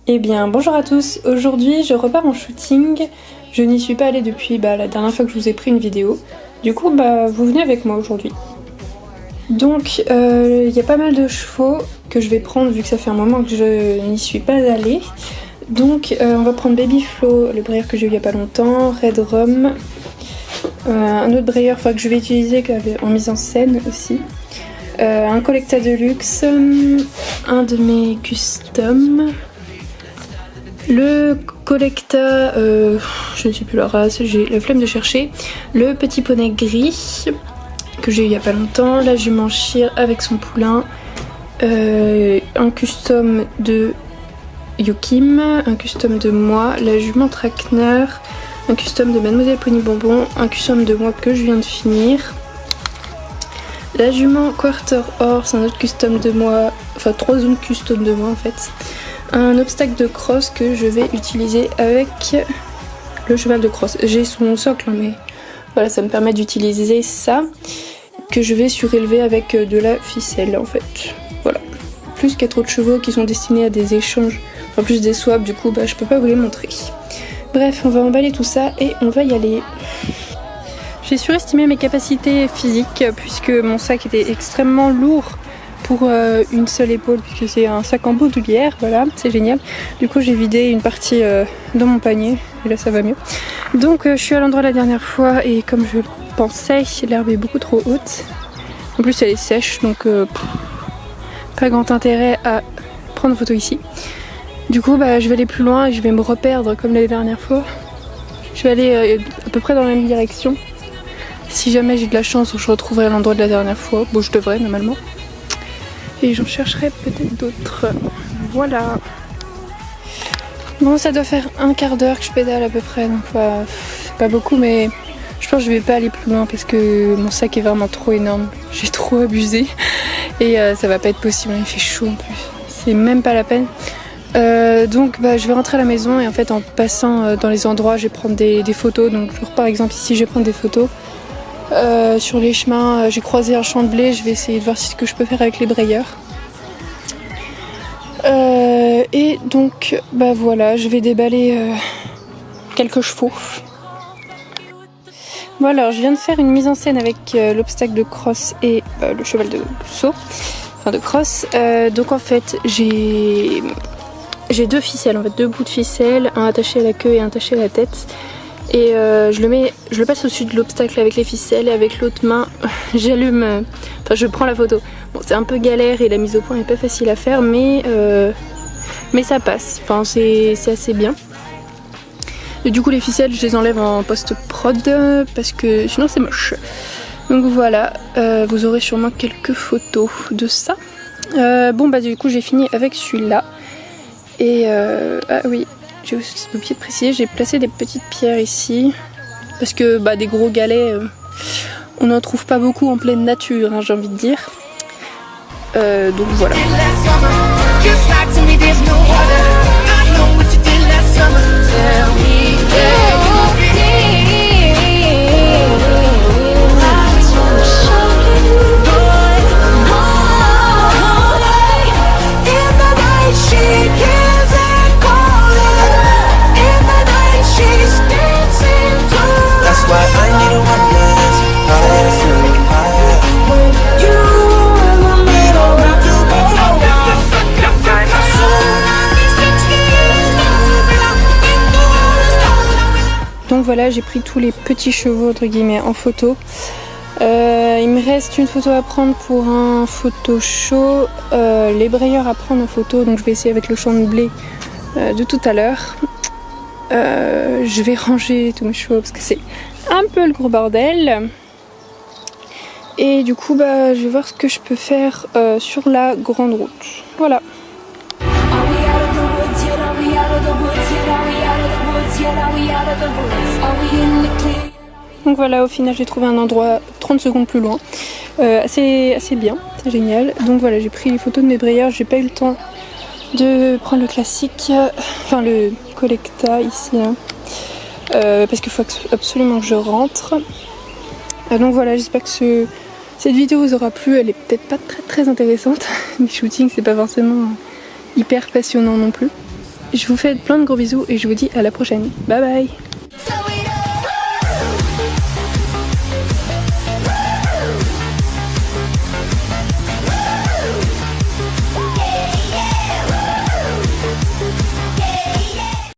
Eh bien bonjour à tous, aujourd'hui je repars en shooting, je n'y suis pas allée depuis la dernière fois que je vous ai pris une vidéo, du coup vous venez avec moi aujourd'hui. Donc il y a pas mal de chevaux que je vais prendre vu que ça fait un moment que je n'y suis pas allée. Donc on va prendre Baby Flo, le brailleur que j'ai eu il y a pas longtemps, Red Rum, un autre brailleur que je vais utiliser en mise en scène aussi, un Collecta de luxe, un de mes customs, le Collecta, je ne sais plus la race, j'ai la flemme de chercher, le petit poney gris que j'ai eu il n'y a pas longtemps, la jument Shire avec son poulain, un custom de Yukim, un custom de moi, la jument Trackner, un custom de Mademoiselle Pony Bonbon, un custom de moi que je viens de finir, la jument Quarter Horse, un autre custom de moi, enfin 3 autres customs de moi en fait, un obstacle de cross que je vais utiliser avec le cheval de cross. J'ai son socle mais voilà, ça me permet d'utiliser ça que je vais surélever avec de la ficelle en fait. Voilà. Plus 4 autres chevaux qui sont destinés à des échanges, en plus des swaps, du coup je peux pas vous les montrer. Bref, on va emballer tout ça et on va y aller. J'ai surestimé mes capacités physiques puisque mon sac était extrêmement lourd pour une seule épaule, puisque c'est un sac en bandoulière, voilà, c'est génial. Du coup j'ai vidé une partie dans mon panier, et là ça va mieux. Donc je suis à l'endroit la dernière fois et comme je pensais, l'herbe est beaucoup trop haute. En plus elle est sèche, donc pas grand intérêt à prendre photo ici. Du coup je vais aller plus loin et je vais me reperdre comme la dernière fois. Je vais aller à peu près dans la même direction. Si jamais j'ai de la chance, je retrouverai l'endroit de la dernière fois. Bon, je devrais normalement. Et j'en chercherai peut-être d'autres. Voilà. Bon, ça doit faire un quart d'heure que je pédale à peu près. Donc c'est pas beaucoup, mais je pense que je vais pas aller plus loin parce que mon sac est vraiment trop énorme. J'ai trop abusé. Et ça va pas être possible. Il fait chaud en plus. C'est même pas la peine. Donc je vais rentrer à la maison et en fait en passant dans les endroits je vais prendre des photos. Donc genre, par exemple ici je vais prendre des photos. Sur les chemins j'ai croisé un champ de blé, je vais essayer de voir ce que je peux faire avec les brayeurs. Et donc voilà, je vais déballer quelques chevaux. Bon alors je viens de faire une mise en scène avec l'obstacle de cross et le cheval de saut, enfin de cross. Donc en fait j'ai 2 ficelles, en fait 2 bouts de ficelle, un attaché à la queue et un attaché à la tête. Et je le passe au-dessus de l'obstacle avec les ficelles et avec l'autre main j'allume, je prends la photo. Bon c'est un peu galère et la mise au point est pas facile à faire mais ça passe, c'est assez bien. Et du coup les ficelles je les enlève en post-prod parce que sinon c'est moche. Donc voilà, vous aurez sûrement quelques photos de ça. Du coup j'ai fini avec celui-là. Et ah oui, j'ai oublié de préciser, j'ai placé des petites pierres ici parce que des gros galets on n'en trouve pas beaucoup en pleine nature, j'ai envie de dire. Donc voilà. Donc voilà, j'ai pris tous les petits chevaux entre guillemets en photo. Il me reste une photo à prendre pour un photo show, les brayeurs à prendre en photo, donc je vais essayer avec le champ de blé de tout à l'heure. Je vais ranger tous mes chevaux parce que c'est un peu le gros bordel. Et du coup je vais voir ce que je peux faire sur la grande route. Voilà. Donc voilà, au final j'ai trouvé un endroit 30 secondes plus loin, assez bien, c'est génial. Donc voilà, j'ai pris les photos de mes brayeurs, j'ai pas eu le temps de prendre le classique, le Collecta ici, parce qu'il faut absolument que je rentre. Donc voilà, j'espère que cette vidéo vous aura plu, elle est peut-être pas très intéressante, les shootings c'est pas forcément hyper passionnant non plus. Je vous fais plein de gros bisous et je vous dis à la prochaine. Bye bye.